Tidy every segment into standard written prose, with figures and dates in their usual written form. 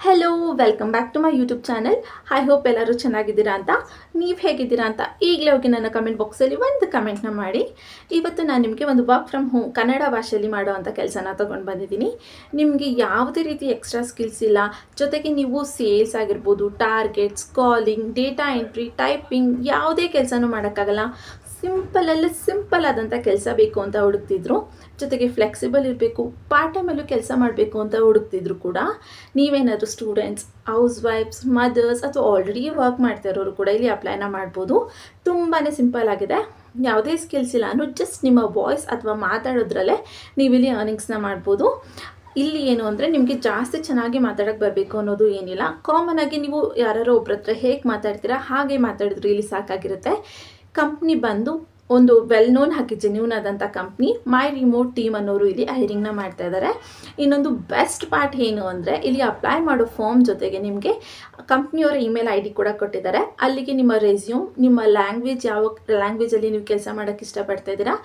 Hello welcome back to my YouTube channel. I hope ಎಲ್ಲರೂ ಚೆನ್ನಾಗಿದ್ದೀರಾ ಅಂತ. ನೀವು ಹೇಗಿದ್ದೀರಾ ಅಂತ ಈಗಲೇ ಹೋಗಿ ನನ್ನ ಕಮೆಂಟ್ ಬಾಕ್ಸಲ್ಲಿ ಒಂದು ಕಮೆಂಟ್ನ ಮಾಡಿ. ಇವತ್ತು ನಾನು ನಿಮಗೆ ಒಂದು ವರ್ಕ್ ಫ್ರಮ್ ಹೋಮ್ ಕನ್ನಡ ಭಾಷೆಯಲ್ಲಿ ಮಾಡೋವಂಥ ಕೆಲಸನ ತೊಗೊಂಡು ಬಂದಿದ್ದೀನಿ. ನಿಮಗೆ ಯಾವುದೇ ರೀತಿ ಎಕ್ಸ್ಟ್ರಾ ಸ್ಕಿಲ್ಸ್ ಇಲ್ಲ, ಜೊತೆಗೆ ನೀವು ಸೇಲ್ಸ್ ಆಗಿರ್ಬೋದು, targets, calling, data entry, typing ಯಾವುದೇ ಕೆಲಸನೂ ಮಾಡೋಕ್ಕಾಗಲ್ಲ. ಸಿಂಪಲ್ ಆದಂಥ ಕೆಲಸ ಬೇಕು ಅಂತ ಹುಡುಕ್ತಿದ್ರು. ಜೊತೆಗೆ ಫ್ಲೆಕ್ಸಿಬಲ್ ಇರಬೇಕು, ಪಾರ್ಟ್ ಟೈಮಲ್ಲೂ ಕೆಲಸ ಮಾಡಬೇಕು ಅಂತ ಹುಡುಕ್ತಿದ್ರು ಕೂಡ. ನೀವೇನಾದರೂ ಸ್ಟೂಡೆಂಟ್ಸ್, ಹೌಸ್ ವೈಫ್ಸ್, ಮದರ್ಸ್ ಅಥವಾ ಆಲ್ರೆಡಿ ವರ್ಕ್ ಮಾಡ್ತಾ ಇರೋರು ಕೂಡ ಇಲ್ಲಿ ಅಪ್ಲೈನ ಮಾಡ್ಬೋದು. ತುಂಬಾ ಸಿಂಪಲ್ ಆಗಿದೆ. ಯಾವುದೇ ಸ್ಕಿಲ್ಸ್ ಇಲ್ಲ ಅನ್ನೋ ಜಸ್ಟ್ ನಿಮ್ಮ ವಾಯ್ಸ್ ಅಥವಾ ಮಾತಾಡೋದ್ರಲ್ಲೇ ನೀವಿಲ್ಲಿ ಅರ್ನಿಂಗ್ಸ್ನ ಮಾಡ್ಬೋದು. ಇಲ್ಲಿ ಏನು ಅಂದರೆ ನಿಮಗೆ ಜಾಸ್ತಿ ಚೆನ್ನಾಗಿ ಮಾತಾಡೋಕ್ಕೆ ಬರಬೇಕು ಅನ್ನೋದು ಏನಿಲ್ಲ. ಕಾಮನ್ ಆಗಿ ನೀವು ಯಾರೋ ಒಬ್ಬರ ಹತ್ರ ಹೇಗೆ ಮಾತಾಡ್ತೀರಾ ಹಾಗೆ ಮಾತಾಡಿದ್ರು ಇಲ್ಲಿ ಸಾಕಾಗಿರುತ್ತೆ. ಕಂಪ್ನಿ ಬಂದು ಒಂದು ವೆಲ್ ನೋನ್ ಹಾಕಿ ಜೆನ್ಯೂನ್ ಆದಂಥ ಕಂಪ್ನಿ ಮೈ ರಿಮೋಟ್ ಟೀಮ್ ಅನ್ನೋರು ಇಲ್ಲಿ ಹೈರಿಂಗ್ನ ಮಾಡ್ತಾ ಇದ್ದಾರೆ. ಇನ್ನೊಂದು ಬೆಸ್ಟ್ ಪಾರ್ಟ್ ಏನು ಅಂದರೆ ಇಲ್ಲಿ ಅಪ್ಲೈ ಮಾಡೋ ಫಾರ್ಮ್ ಜೊತೆಗೆ ನಿಮಗೆ ಕಂಪ್ನಿಯವರ ಇಮೇಲ್ ಐ ಡಿ ಕೂಡ ಕೊಟ್ಟಿದ್ದಾರೆ. ಅಲ್ಲಿಗೆ ನಿಮ್ಮ ರೆಸ್ಯೂಮ್, ನಿಮ್ಮ ಲ್ಯಾಂಗ್ವೇಜ್, ಯಾವ ಲ್ಯಾಂಗ್ವೇಜಲ್ಲಿ ನೀವು ಕೆಲಸ ಮಾಡೋಕ್ಕೆ ಇಷ್ಟಪಡ್ತಾ ಇದ್ದೀರಾ,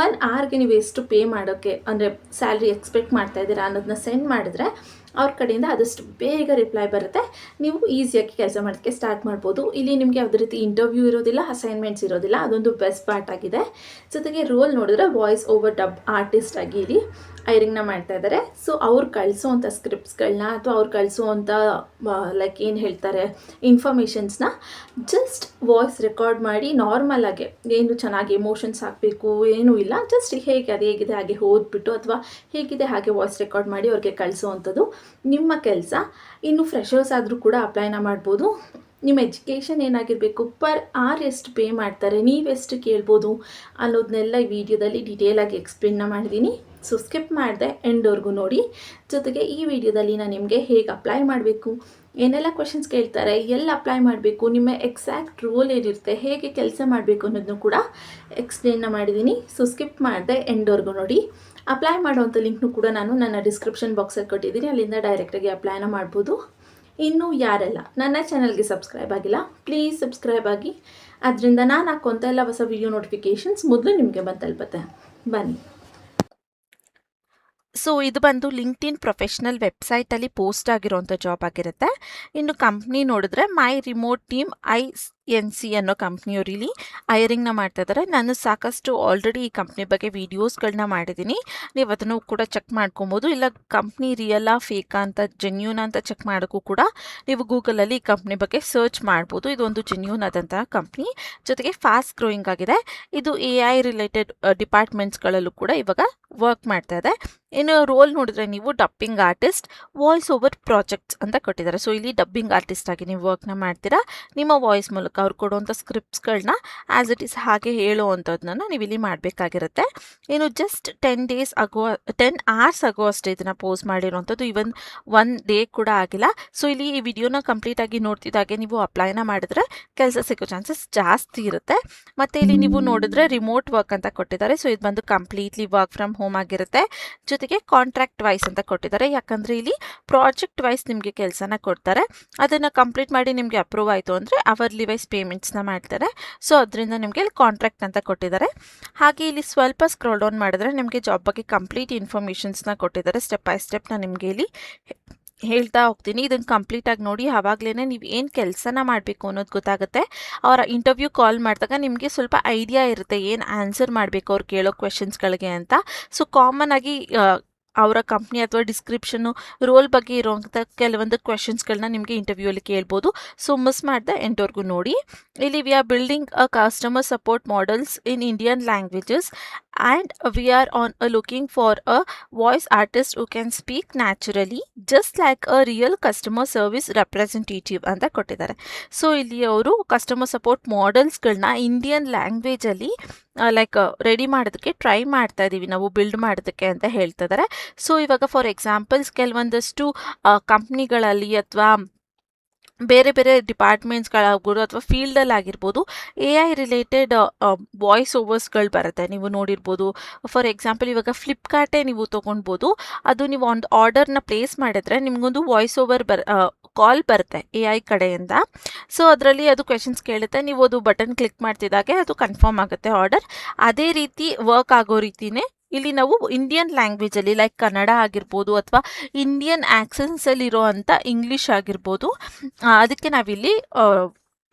1 hourಗೆ ನೀವು ಎಷ್ಟು ಪೇ ಮಾಡೋಕ್ಕೆ ಅಂದರೆ ಸ್ಯಾಲ್ರಿ ಎಕ್ಸ್ಪೆಕ್ಟ್ ಮಾಡ್ತಾ ಇದ್ದೀರಾ ಅನ್ನೋದನ್ನ ಸೆಂಡ್ ಮಾಡಿದ್ರೆ ಅವ್ರ ಕಡೆಯಿಂದ ಆದಷ್ಟು ಬೇಗ ರಿಪ್ಲೈ ಬರುತ್ತೆ. ನೀವು ಈಸಿಯಾಗಿ ಕೆಲಸ ಮಾಡೋಕ್ಕೆ ಸ್ಟಾರ್ಟ್ ಮಾಡ್ಬೋದು. ಇಲ್ಲಿ ನಿಮಗೆ ಯಾವುದೇ ರೀತಿ ಇಂಟರ್ವ್ಯೂ ಇರೋದಿಲ್ಲ, ಅಸೈನ್ಮೆಂಟ್ಸ್ ಇರೋದಿಲ್ಲ. ಅದೊಂದು ಬೆಸ್ಟ್ ಪಾರ್ಟ್ ಆಗಿದೆ. ಜೊತೆಗೆ ರೋಲ್ ನೋಡಿದ್ರೆ ವಾಯ್ಸ್ ಓವರ್ ಡಬ್ ಆರ್ಟಿಸ್ಟ್ ಆಗಿ ಇಲ್ಲಿ ಹೈರಿಂಗ್ನ ಮಾಡ್ತಾ ಇದ್ದಾರೆ. ಸೊ ಅವ್ರು ಕಳಿಸೋವಂಥ ಸ್ಕ್ರಿಪ್ಟ್ಸ್ಗಳನ್ನ ಅಥವಾ ಅವ್ರು ಕಳಿಸೋವಂಥ ಲೈಕ್ ಏನು ಹೇಳ್ತಾರೆ ಇನ್ಫಾರ್ಮೇಷನ್ಸ್ನ ಜಸ್ಟ್ ವಾಯ್ಸ್ ರೆಕಾರ್ಡ್ ಮಾಡಿ ನಾರ್ಮಲಾಗಿ, ಏನು ಚೆನ್ನಾಗಿ ಎಮೋಷನ್ಸ್ ಹಾಕಬೇಕು ಏನೂ ಇಲ್ಲ, ಜಸ್ಟ್ ಹೇಗಿದೆ ಹಾಗೆ ಓದ್ಬಿಟ್ಟು ಅಥವಾ ಹೇಗಿದೆ ಹಾಗೆ ವಾಯ್ಸ್ ರೆಕಾರ್ಡ್ ಮಾಡಿ ಅವ್ರಿಗೆ ಕಳಿಸೋವಂಥದ್ದು ನಿಮ್ಮ ಕೆಲಸ. ಇನ್ನು ಫ್ರೆಷರ್ಸ್ ಆದರೂ ಕೂಡ ಅಪ್ಲೈನ ಮಾಡ್ಬೋದು. ನಿಮ್ಮ ಎಜುಕೇಷನ್ ಏನಾಗಿರಬೇಕು, ಪರ್ ಆರ್ ಎಷ್ಟು ಪೇ ಮಾಡ್ತಾರೆ, ನೀವೆಷ್ಟು ಕೇಳ್ಬೋದು ಅನ್ನೋದನ್ನೆಲ್ಲ ಈ ವಿಡಿಯೋದಲ್ಲಿ ಡೀಟೇಲಾಗಿ ಎಕ್ಸ್ಪ್ಲೇನ್ನ ಮಾಡಿದ್ದೀನಿ. ಸೊ ಸ್ಕಿಪ್ ಮಾಡಿದೆ, ಎಂಡ್ವರೆಗೂ ನೋಡಿ. ಜೊತೆಗೆ ಈ ವಿಡಿಯೋದಲ್ಲಿ ನಾನು ನಿಮಗೆ ಹೇಗೆ ಅಪ್ಲೈ ಮಾಡಬೇಕು, ಏನೆಲ್ಲ ಕ್ವೆಶನ್ಸ್ ಕೇಳ್ತಾರೆ, ಎಲ್ಲಿ ಅಪ್ಲೈ ಮಾಡಬೇಕು, ನಿಮ್ಮ ಎಕ್ಸಾಕ್ಟ್ ರೋಲ್ ಏನಿರುತ್ತೆ, ಹೇಗೆ ಕೆಲಸ ಮಾಡಬೇಕು ಅನ್ನೋದನ್ನು ಕೂಡ ಎಕ್ಸ್ಪ್ಲೇನ್ನ ಮಾಡಿದ್ದೀನಿ. ಸೊ ಸ್ಕಿಪ್ ಮಾಡಿದೆ, ಎಂಡ್ವರೆಗೂ ನೋಡಿ. ಅಪ್ಲೈ ಮಾಡೋವಂಥ ಲಿಂಕ್ನು ಕೂಡ ನಾನು ನನ್ನ ಡಿಸ್ಕ್ರಿಪ್ಷನ್ ಬಾಕ್ಸಲ್ಲಿ ಕೊಟ್ಟಿದ್ದೀನಿ. ಅಲ್ಲಿಂದ ಡೈರೆಕ್ಟಾಗಿ ಅಪ್ಲೈನ ಮಾಡ್ಬೋದು. ಇನ್ನೂ ಯಾರೆಲ್ಲ ನನ್ನ ಚಾನಲ್ಗೆ ಸಬ್ಸ್ಕ್ರೈಬ್ ಆಗಿಲ್ಲ, ಪ್ಲೀಸ್ ಸಬ್ಸ್ಕ್ರೈಬ್ ಆಗಿ. ಅದರಿಂದ ನಾನು ಹಾಕೋಂಥ ಎಲ್ಲ ಹೊಸ ವಿಡಿಯೋ ನೋಟಿಫಿಕೇಷನ್ಸ್ ಮೊದಲು ನಿಮಗೆ ಬಂದು ತಲುಪುತ್ತೆ. ಬನ್ನಿ. ಸೊ ಇದು ಬಂದು ಲಿಂಕ್ಡ್ಇನ್ ಪ್ರೊಫೆಷ್ನಲ್ ವೆಬ್ಸೈಟಲ್ಲಿ ಪೋಸ್ಟ್ ಆಗಿರೋಂಥ ಜಾಬ್ ಆಗಿರುತ್ತೆ. ಇನ್ನು ಕಂಪ್ನಿ ನೋಡಿದ್ರೆ ಮೈ ರಿಮೋಟ್ ಟೀಮ್ INC ಅನ್ನೋ ಕಂಪ್ನಿಯವರು ಇಲ್ಲಿ ಹೈರಿಂಗ್ನ ಮಾಡ್ತಾ ಇದ್ದಾರೆ. ನಾನು ಸಾಕಷ್ಟು ಆಲ್ರೆಡಿ ಈ ಕಂಪ್ನಿ ಬಗ್ಗೆ ವೀಡಿಯೋಸ್ಗಳನ್ನ ಮಾಡಿದ್ದೀನಿ, ನೀವು ಅದನ್ನು ಕೂಡ ಚೆಕ್ ಮಾಡ್ಕೊಬೋದು. ಇಲ್ಲ ಕಂಪ್ನಿ ರಿಯಲ್ಲಾ ಫೇಕಾ ಅಂತ, ಜೆನ್ಯೂನ್ ಅಂತ ಚೆಕ್ ಮಾಡೋಕ್ಕೂ ಕೂಡ ನೀವು ಗೂಗಲಲ್ಲಿ ಈ ಕಂಪ್ನಿ ಬಗ್ಗೆ ಸರ್ಚ್ ಮಾಡ್ಬೋದು. ಇದೊಂದು ಜೆನ್ಯೂನ್ ಆದಂತಹ ಕಂಪ್ನಿ, ಜೊತೆಗೆ ಫಾಸ್ಟ್ ಗ್ರೋಯಿಂಗ್ ಆಗಿದೆ. ಇದು AI ರಿಲೇಟೆಡ್ ಡಿಪಾರ್ಟ್ಮೆಂಟ್ಸ್ಗಳಲ್ಲೂ ಕೂಡ ಇವಾಗ ವರ್ಕ್ ಮಾಡ್ತಾ ಇದೆ. ಇನ್ನು ರೋಲ್ ನೋಡಿದ್ರೆ ನೀವು dubbing artist, voice over projects ಅಂತ ಕೊಟ್ಟಿದ್ದಾರೆ. ಸೊ ಇಲ್ಲಿ ಡಬ್ಬಿಂಗ್ ಆರ್ಟಿಸ್ಟ್ ಆಗಿ ನೀವು ವರ್ಕ್ನ ಮಾಡ್ತೀರಾ. ನಿಮ್ಮ ವಾಯ್ಸ್ ಮೂಲಕ ಅವ್ರು ಕೊಡುವಂಥ ಸ್ಕ್ರಿಪ್ಟ್ಸ್ಗಳನ್ನ ಆ್ಯಸ್ ಇಟ್ ಈಸ್ ಹಾಗೆ ಹೇಳುವಂಥದ್ದನ್ನ ನೀವು ಇಲ್ಲಿ ಮಾಡಬೇಕಾಗಿರುತ್ತೆ. ಇನ್ನು ಜಸ್ಟ್ 10 hours ಆಗೋ ಅಷ್ಟೇ ಇದನ್ನು ಪೋಸ್ಟ್ ಮಾಡಿರೋವಂಥದ್ದು, ಇವನ್ 1 day ಕೂಡ ಆಗಿಲ್ಲ. ಸೊ ಇಲ್ಲಿ ಈ ವಿಡಿಯೋನ ಕಂಪ್ಲೀಟ್ ಆಗಿ ನೋಡ್ತಿದ್ದಾಗೆ ನೀವು ಅಪ್ಲೈನ ಮಾಡಿದ್ರೆ ಕೆಲಸ ಸಿಗೋ ಚಾನ್ಸಸ್ ಜಾಸ್ತಿ ಇರುತ್ತೆ. ಮತ್ತು ಇಲ್ಲಿ ನೀವು ನೋಡಿದ್ರೆ ರಿಮೋಟ್ ವರ್ಕ್ ಅಂತ ಕೊಟ್ಟಿದ್ದಾರೆ. ಸೊ ಇದು ಬಂದು ಕಂಪ್ಲೀಟ್ಲಿ ವರ್ಕ್ ಫ್ರಮ್ ಹೋಮ್ ಆಗಿರುತ್ತೆ. ಜೊತೆಗೆ ಕಾಂಟ್ರಾಕ್ಟ್ ವೈಸ್ ಅಂತ ಕೊಟ್ಟಿದ್ದಾರೆ, ಯಾಕಂದರೆ ಇಲ್ಲಿ ಪ್ರಾಜೆಕ್ಟ್ ವೈಸ್ ನಿಮಗೆ ಕೆಲಸನ ಕೊಡ್ತಾರೆ. ಅದನ್ನು ಕಂಪ್ಲೀಟ್ ಮಾಡಿ ನಿಮಗೆ ಅಪ್ರೂವ್ ಆಯಿತು ಅಂದರೆ ಅವರ್ಲಿ ವೈಸ್ ಪೇಮೆಂಟ್ಸ್ನ ಮಾಡ್ತಾರೆ. ಸೊ ಅದರಿಂದ ನಿಮಗೆ ಇಲ್ಲಿ ಕಾಂಟ್ರಾಕ್ಟ್ ಅಂತ ಕೊಟ್ಟಿದ್ದಾರೆ. ಹಾಗೆ ಇಲ್ಲಿ ಸ್ವಲ್ಪ ಸ್ಕ್ರೋಲ್ ಡೌನ್ ಮಾಡಿದ್ರೆ ನಿಮಗೆ ಜಾಬ್ ಬಗ್ಗೆ ಕಂಪ್ಲೀಟ್ ಇನ್ಫಾರ್ಮೇಷನ್ಸ್ನ ಕೊಟ್ಟಿದ್ದಾರೆ. ಸ್ಟೆಪ್ ಬೈ ಸ್ಟೆಪ್ ನಾನು ನಿಮಗೆ ಇಲ್ಲಿ ಹೇಳ್ತಾ ಹೋಗ್ತೀನಿ. ಇದನ್ನು ಕಂಪ್ಲೀಟಾಗಿ ನೋಡಿ, ಆವಾಗಲೇ ನೀವು ಏನು ಕೆಲಸನ ಮಾಡಬೇಕು ಅನ್ನೋದು ಗೊತ್ತಾಗುತ್ತೆ. ಅವರ ಇಂಟರ್ವ್ಯೂ ಕಾಲ್ ಮಾಡಿದಾಗ ನಿಮಗೆ ಸ್ವಲ್ಪ ಐಡಿಯಾ ಇರುತ್ತೆ ಏನು ಆನ್ಸರ್ ಮಾಡಬೇಕು ಅವ್ರು ಕೇಳೋ ಕ್ವೆಶನ್ಸ್ಗಳಿಗೆ ಅಂತ. ಸೊ ಕಾಮನ್ ಆಗಿ ಅವರ ಕಂಪ್ನಿ ಅಥವಾ ಡಿಸ್ಕ್ರಿಪ್ಷನ್ನು, ರೋಲ್ ಬಗ್ಗೆ ಇರೋವಂಥ ಕೆಲವೊಂದು ಕ್ವೆಶನ್ಸ್ಗಳನ್ನ ನಿಮಗೆ ಇಂಟರ್ವ್ಯೂಯಲ್ಲಿ ಕೇಳ್ಬೋದು. ಸೊ ಮಿಸ್ ಮಾಡಿದೆ, ಎಂಟವರೆಗೂ ನೋಡಿ. ಇಲ್ಲಿ we are building a customer support models in Indian languages and we are looking for a voice artist who can speak naturally just like a real customer service representative ಅಂತ ಕೊಟ್ಟಿದ್ದಾರೆ. So ಇಲ್ಲಿ ಅವರು customer support ಮಾಡೆಲ್ಸ್ಗಳನ್ನ Indian ಲ್ಯಾಂಗ್ವೇಜಲ್ಲಿ like ready ಮಾಡೋದಕ್ಕೆ try ಮಾಡ್ತಾ ಇದ್ದೀವಿ ನಾವು, ಬಿಲ್ಡ್ ಮಾಡೋದಕ್ಕೆ ಅಂತ ಹೇಳ್ತಾ ಇದ್ದಾರೆ. ಸೊ ಇವಾಗ ಫಾರ್ ಎಕ್ಸಾಂಪಲ್ಸ್ ಕೆಲವೊಂದಷ್ಟು ಕಂಪ್ನಿಗಳಲ್ಲಿ ಅಥವಾ ಬೇರೆ ಬೇರೆ ಡಿಪಾರ್ಟ್ಮೆಂಟ್ಸ್ಗಳಾಗ್ಬೋದು ಅಥವಾ ಫೀಲ್ಡಲ್ಲಿ ಆಗಿರ್ಬೋದು AI ರಿಲೇಟೆಡ್ ವಾಯ್ಸ್ ಓವರ್ಸ್ಗಳು ಬರುತ್ತೆ, ನೀವು ನೋಡಿರ್ಬೋದು. ಫಾರ್ ಎಕ್ಸಾಂಪಲ್ ಇವಾಗ ಫ್ಲಿಪ್ಕಾರ್ಟೇ ನೀವು ತೊಗೊಳ್ಬೋದು. ಅದು ನೀವು ಒಂದು ಆರ್ಡರ್ನ ಪ್ಲೇಸ್ ಮಾಡಿದ್ರೆ ನಿಮಗೊಂದು ವಾಯ್ಸ್ ಓವರ್ ಕಾಲ್ ಬರುತ್ತೆ AI ಕಡೆಯಿಂದ. ಸೊ ಅದರಲ್ಲಿ ಅದು ಕ್ವೆಶನ್ಸ್ ಕೇಳುತ್ತೆ, ನೀವು ಅದು ಬಟನ್ ಕ್ಲಿಕ್ ಮಾಡ್ತಿದ್ದಾಗೆ ಅದು ಕನ್ಫರ್ಮ್ ಆಗುತ್ತೆ ಆರ್ಡರ್. ಅದೇ ರೀತಿ ವರ್ಕ್ ಆಗೋ ರೀತಿಯೇ ಇಲ್ಲಿ ನಾವು ಇಂಡಿಯನ್ ಲ್ಯಾಂಗ್ವೇಜಲ್ಲಿ ಲೈಕ್ ಕನ್ನಡ ಆಗಿರ್ಬೋದು ಅಥವಾ ಇಂಡಿಯನ್ ಆ್ಯಕ್ಸೆನ್ಸಲ್ಲಿರೋ ಅಂಥ ಇಂಗ್ಲೀಷ್ ಆಗಿರ್ಬೋದು, ಅದಕ್ಕೆ ನಾವಿಲ್ಲಿ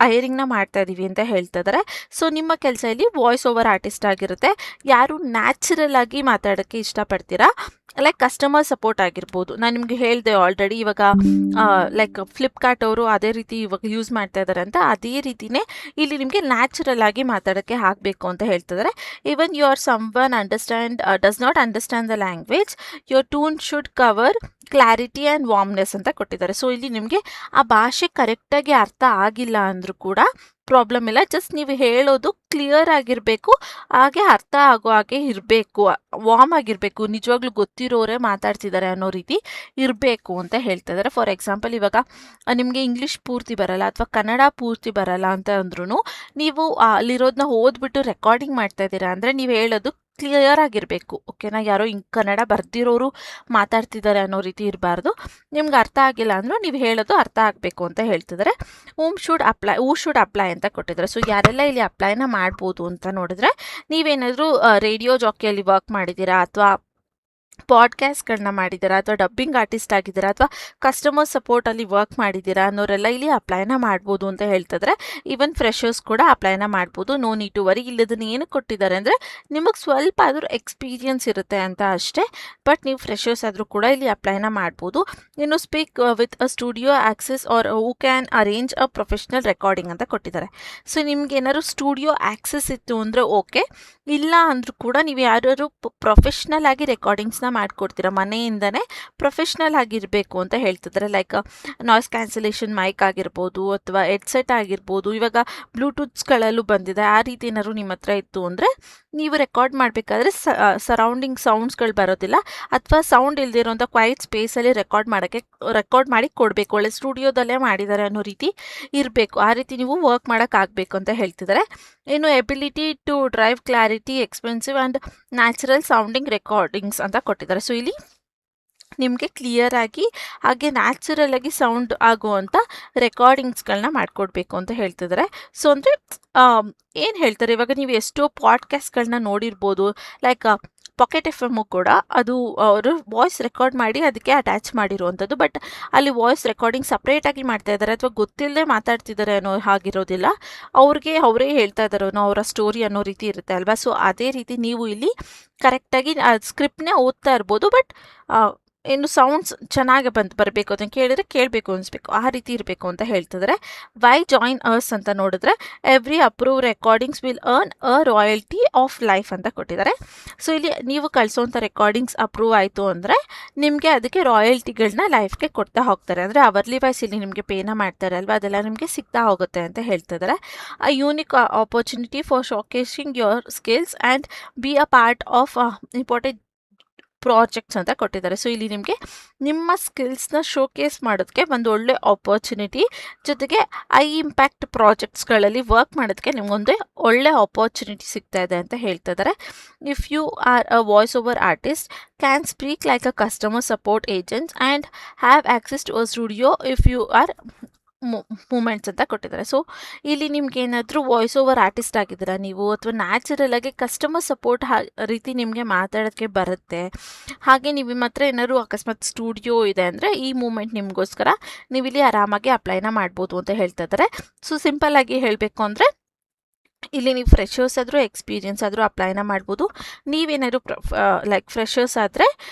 ಹೈರಿಂಗ್ನ ಮಾಡ್ತಾ ಇದ್ದೀವಿ ಅಂತ ಹೇಳ್ತಾ ಇದ್ದಾರೆ. ಸೊ ನಿಮ್ಮ ಕೆಲಸ ಇಲ್ಲಿ ವಾಯ್ಸ್ ಓವರ್ ಆರ್ಟಿಸ್ಟ್ ಆಗಿರುತ್ತೆ. ಯಾರು ನ್ಯಾಚುರಲ್ ಆಗಿ ಮಾತಾಡೋಕ್ಕೆ ಇಷ್ಟಪಡ್ತೀರಾ, ಲೈಕ್ ಕಸ್ಟಮರ್ ಸಪೋರ್ಟ್ ಆಗಿರ್ಬೋದು. ನಾನು ನಿಮಗೆ ಹೇಳಿದೆ ಆಲ್ರೆಡಿ, ಇವಾಗ ಲೈಕ್ ಫ್ಲಿಪ್ಕಾರ್ಟ್ ಅವರು ಅದೇ ರೀತಿ ಇವಾಗ ಯೂಸ್ ಮಾಡ್ತಾ ಇದ್ದಾರೆ ಅಂತ, ಅದೇ ರೀತಿನೇ ಇಲ್ಲಿ ನಿಮಗೆ ನ್ಯಾಚುರಲ್ ಆಗಿ ಮಾತಾಡೋಕ್ಕೆ ಆಗಬೇಕು ಅಂತ ಹೇಳ್ತಿದ್ದಾರೆ. Even you are someone does not understand the language, your tone should cover clarity and warmness ಅಂತ ಕೊಟ್ಟಿದ್ದಾರೆ. ಸೊ ಇಲ್ಲಿ ನಿಮಗೆ ಆ ಭಾಷೆ ಕರೆಕ್ಟಾಗಿ ಅರ್ಥ ಆಗಿಲ್ಲ ಅಂದರೂ ಕೂಡ ಪ್ರಾಬ್ಲಮ್ ಇಲ್ಲ, ಜಸ್ಟ್ ನೀವು ಹೇಳೋದು ಕ್ಲಿಯರ್ ಆಗಿರಬೇಕು, ಹಾಗೆ ಅರ್ಥ ಆಗೋ ಹಾಗೆ ಇರಬೇಕು, ವಾರ್ಮ್ ಆಗಿರಬೇಕು, ನಿಜವಾಗ್ಲೂ ಗೊತ್ತಿರೋರೇ ಮಾತಾಡ್ತಿದ್ದಾರೆ ಅನ್ನೋ ರೀತಿ ಇರಬೇಕು ಅಂತ ಹೇಳ್ತಾ ಇದ್ದಾರೆ. ಫಾರ್ ಎಕ್ಸಾಂಪಲ್, ಇವಾಗ ನಿಮಗೆ ಇಂಗ್ಲೀಷ್ ಪೂರ್ತಿ ಬರಲ್ಲ ಅಥವಾ ಕನ್ನಡ ಪೂರ್ತಿ ಬರಲ್ಲ ಅಂತ ಅಂದ್ರೂ ನೀವು ಅಲ್ಲಿರೋದನ್ನ ಓದ್ಬಿಟ್ಟು ರೆಕಾರ್ಡಿಂಗ್ ಮಾಡ್ತಾ ಇದ್ದೀರಾ ಅಂದರೆ ನೀವು ಹೇಳೋದು ಕ್ಲಿಯರ್ ಆಗಿರಬೇಕು. ಓಕೆನಾ, ಯಾರೋ ಕನ್ನಡ ಬರ್ದಿರೋರು ಮಾತಾಡ್ತಿದ್ದಾರೆ ಅನ್ನೋ ರೀತಿ ಇರಬಾರ್ದು. ನಿಮ್ಗೆ ಅರ್ಥ ಆಗಿಲ್ಲ ಅಂದರೂ ನೀವು ಹೇಳೋದು ಅರ್ಥ ಆಗಬೇಕು ಅಂತ ಹೇಳ್ತಿದ್ದಾರೆ. ಹೂ ಶುಡ್ ಅಪ್ಲೈ ಅಂತ ಕೊಟ್ಟಿದ್ದಾರೆ. ಸೊ ಯಾರೆಲ್ಲ ಇಲ್ಲಿ ಅಪ್ಲೈನ ಮಾಡ್ಬೋದು ಅಂತ ನೋಡಿದ್ರೆ, ನೀವೇನಾದರೂ ರೇಡಿಯೋ ಜಾಕಿಯಲ್ಲಿ ವರ್ಕ್ ಮಾಡಿದ್ದೀರಾ ಅಥವಾ ಪಾಡ್ಕಾಸ್ಟ್ಗಳನ್ನ ಮಾಡಿದ್ದೀರಾ ಅಥವಾ ಡಬ್ಬಿಂಗ್ ಆರ್ಟಿಸ್ಟ್ ಆಗಿದ್ದೀರಾ ಅಥವಾ ಕಸ್ಟಮರ್ ಸಪೋರ್ಟಲ್ಲಿ ವರ್ಕ್ ಮಾಡಿದ್ದೀರಾ ಅನ್ನೋರೆಲ್ಲ ಇಲ್ಲಿ ಅಪ್ಲೈನ ಮಾಡ್ಬೋದು ಅಂತ ಹೇಳ್ತಿದ್ರೆ. ಈವನ್ ಫ್ರೆಷರ್ಸ್ ಕೂಡ ಅಪ್ಲೈನ ಮಾಡ್ಬೋದು. No need to worry. ಇಲ್ಲದನ್ನು ಏನಕ್ಕೆ ಕೊಟ್ಟಿದ್ದಾರೆ ಅಂದರೆ ನಿಮಗೆ ಸ್ವಲ್ಪ ಆದರೂ ಎಕ್ಸ್ಪೀರಿಯನ್ಸ್ ಇರುತ್ತೆ ಅಂತ ಅಷ್ಟೇ. ಬಟ್ ನೀವು ಫ್ರೆಷರ್ಸ್ ಆದರೂ ಕೂಡ ಇಲ್ಲಿ ಅಪ್ಲೈನ ಮಾಡ್ಬೋದು. ಇನ್ನು speak with a studio access or who can arrange a professional recording ಅಂತ ಕೊಟ್ಟಿದ್ದಾರೆ. ಸೊ ನಿಮ್ಗೆ ಏನಾದ್ರು ಸ್ಟುಡಿಯೋ ಆಕ್ಸೆಸ್ ಇತ್ತು ಅಂದರೆ ಓಕೆ, ಇಲ್ಲ ಅಂದರೂ ಕೂಡ ನೀವು ಯಾರು ಪ್ರೊಫೆಷ್ನಲ್ ಆಗಿ ರೆಕಾರ್ಡಿಂಗ್ಸ್ನ ಮಾಡಿಕೊಡ್ತೀರಾ, ಮನೆಯಿಂದನೇ ಪ್ರೊಫೆಷ್ನಲ್ ಆಗಿರಬೇಕು ಅಂತ ಹೇಳ್ತಿದ್ದಾರೆ. ಲೈಕ್ ನಾಯ್ಸ್ ಕ್ಯಾನ್ಸಲೇಷನ್ ಮೈಕ್ ಆಗಿರ್ಬೋದು ಅಥವಾ ಹೆಡ್ಸೆಟ್ ಆಗಿರ್ಬೋದು, ಇವಾಗ ಬ್ಲೂಟೂತ್ಸ್ಗಳಲ್ಲೂ ಬಂದಿದೆ. ಆ ರೀತಿ ಏನಾದ್ರು ನಿಮ್ಮ ಹತ್ರ ಇತ್ತು ಅಂದರೆ ನೀವು ರೆಕಾರ್ಡ್ ಮಾಡಬೇಕಾದ್ರೆ ಸರೌಂಡಿಂಗ್ ಸೌಂಡ್ಸ್ಗಳು ಬರೋದಿಲ್ಲ, ಅಥವಾ ಸೌಂಡ್ ಇಲ್ದಿರೋಂಥ ಕ್ವೈಟ್ ಸ್ಪೇಸಲ್ಲಿ ರೆಕಾರ್ಡ್ ಮಾಡಿ ಕೊಡಬೇಕು. ಒಳ್ಳೆ ಸ್ಟುಡಿಯೋದಲ್ಲೇ ಮಾಡಿದ್ದಾರೆ ಅನ್ನೋ ರೀತಿ ಇರಬೇಕು. ಆ ರೀತಿ ನೀವು ವರ್ಕ್ ಮಾಡೋಕ್ಕಾಗಬೇಕು ಅಂತ ಹೇಳ್ತಿದ್ದಾರೆ. ಇನ್ನು ability to drive clarity, expensive and natural sounding recordings ಅಂತ ಕೊಟ್ಟಿದ್ದಾರೆ. ಸೊ ಇಲ್ಲಿ ನಿಮಗೆ ಕ್ಲಿಯರ್ ಆಗಿ ಹಾಗೆ ನ್ಯಾಚುರಲ್ ಆಗಿ ಸೌಂಡ್ ಆಗುವಂಥ ರೆಕಾರ್ಡಿಂಗ್ಸ್ಗಳನ್ನ ಮಾಡಿಕೊಡ್ಬೇಕು ಅಂತ ಹೇಳ್ತಿದ್ದಾರೆ. ಸೊ ಅಂದರೆ ಏನು ಹೇಳ್ತಾರೆ, ಇವಾಗ ನೀವು ಎಷ್ಟೋ ಪಾಡ್ಕಾಸ್ಟ್ಗಳನ್ನ ನೋಡಿರ್ಬೋದು. ಲೈಕ್ ಪಾಕೆಟ್ FM ಕೂಡ ಅದು ಅವರು ವಾಯ್ಸ್ ರೆಕಾರ್ಡ್ ಮಾಡಿ ಅದಕ್ಕೆ ಅಟ್ಯಾಚ್ ಮಾಡಿರುವಂಥದ್ದು. ಬಟ್ ಅಲ್ಲಿ ವಾಯ್ಸ್ ರೆಕಾರ್ಡಿಂಗ್ ಸಪ್ರೇಟಾಗಿ ಮಾಡ್ತಾ ಇದ್ದಾರೆ ಅಥವಾ ಗೊತ್ತಿಲ್ಲದೆ ಮಾತಾಡ್ತಿದ್ದಾರೆ ಅನ್ನೋ ಹಾಗಿರೋದಿಲ್ಲ. ಅವರೇ ಹೇಳ್ತಾ ಇದ್ದಾರೋ ಅವರ ಸ್ಟೋರಿ ಅನ್ನೋ ರೀತಿ ಇರುತ್ತೆ ಅಲ್ವಾ. ಸೊ ಅದೇ ರೀತಿ ನೀವು ಇಲ್ಲಿ ಕರೆಕ್ಟಾಗಿ ಸ್ಕ್ರಿಪ್ಟ್ನೇ ಓದ್ತಾ ಇರ್ಬೋದು. ಬಟ್ ಏನು ಸೌಂಡ್ಸ್ ಚೆನ್ನಾಗಿ ಬರಬೇಕು ಅಂತ ಕೇಳಬೇಕು ಅನಿಸ್ಬೇಕು, ಆ ರೀತಿ ಇರಬೇಕು ಅಂತ ಹೇಳ್ತಿದ್ದಾರೆ. ವೈ ಜಾಯಿನ್ ಅಸ್ ಅಂತ ನೋಡಿದ್ರೆ, every approve recordings will earn a royalty of life ಅಂತ ಕೊಟ್ಟಿದ್ದಾರೆ. ಸೊ ಇಲ್ಲಿ ನೀವು ಕಳಿಸೋವಂಥ ರೆಕಾರ್ಡಿಂಗ್ಸ್ ಅಪ್ರೂವ್ ಆಯಿತು ಅಂದರೆ ನಿಮಗೆ ಅದಕ್ಕೆ ರಾಯಲ್ಟಿಗಳನ್ನ ಲೈಫ್ಗೆ ಕೊಡ್ತಾ ಹೋಗ್ತಾರೆ. ಅಂದರೆ ಅವರ್ಲಿ ವೈಸ್ ಇಲ್ಲಿ ನಿಮಗೆ ಪೇನ ಮಾಡ್ತಾರೆ ಅಲ್ವಾ, ಅದೆಲ್ಲ ನಿಮಗೆ ಸಿಗ್ತಾ ಹೋಗುತ್ತೆ ಅಂತ ಹೇಳ್ತಿದ್ದಾರೆ. ಅ unique opportunity for showcasing your skills and be a part of important projects ಅಂತ ಕೊಟ್ಟಿದ್ದಾರೆ. ಸೊ ಇಲ್ಲಿ ನಿಮಗೆ ನಿಮ್ಮ ಸ್ಕಿಲ್ಸ್ನ ಶೋಕೇಸ್ ಮಾಡೋದಕ್ಕೆ ಒಂದು ಒಳ್ಳೆ ಆಪರ್ಚುನಿಟಿ, ಜೊತೆಗೆ ಇಂಪ್ಯಾಕ್ಟ್ ಪ್ರಾಜೆಕ್ಟ್ಸ್ಗಳಲ್ಲಿ ವರ್ಕ್ ಮಾಡೋದಕ್ಕೆ ನಿಮಗೊಂದು ಒಳ್ಳೆ ಆಪರ್ಚುನಿಟಿ ಸಿಗ್ತಾ ಇದೆ ಅಂತ ಹೇಳ್ತಾ ಇದ್ದಾರೆ. If you are a voice over artist, can speak like a customer support agents and have access to a studio if you are moments ಅಂತ ಕೊಟ್ಟಿದ್ದಾರೆ. ಸೊ ಇಲ್ಲಿ ನಿಮ್ಗೆ ಏನಾದರೂ ವಾಯ್ಸ್ ಓವರ್ ಆರ್ಟಿಸ್ಟ್ ಆಗಿದ್ದೀರಾ ನೀವು, ಅಥವಾ ನ್ಯಾಚುರಲ್ ಆಗಿ ಕಸ್ಟಮರ್ ಸಪೋರ್ಟ್ ರೀತಿ ನಿಮಗೆ ಮಾತಾಡೋಕ್ಕೆ ಬರುತ್ತೆ, ಹಾಗೆ ನೀವು ನಿಮ್ಮ ಹತ್ರ ಏನಾದ್ರು ಅಕಸ್ಮಾತ್ ಸ್ಟುಡಿಯೋ ಇದೆ ಅಂದರೆ ಈ ಮೂಮೆಂಟ್ ನಿಮಗೋಸ್ಕರ ನೀವು ಇಲ್ಲಿ ಆರಾಮಾಗಿ ಅಪ್ಲೈನ ಮಾಡ್ಬೋದು ಅಂತ ಹೇಳ್ತಾ ಇದ್ದಾರೆ. ಸೊ ಸಿಂಪಲ್ ಆಗಿ ಹೇಳಬೇಕು ಅಂದರೆ ಇಲ್ಲಿ ನೀವು ಫ್ರೆಷರ್ಸ್ ಆದರೂ ಎಕ್ಸ್ಪೀರಿಯನ್ಸ್ ಆದರೂ ಅಪ್ಲೈನ ಮಾಡ್ಬೋದು. ನೀವೇನಾದ್ರು ಲೈಕ್ ಫ್ರೆಷರ್ಸ್ ಆದರೆ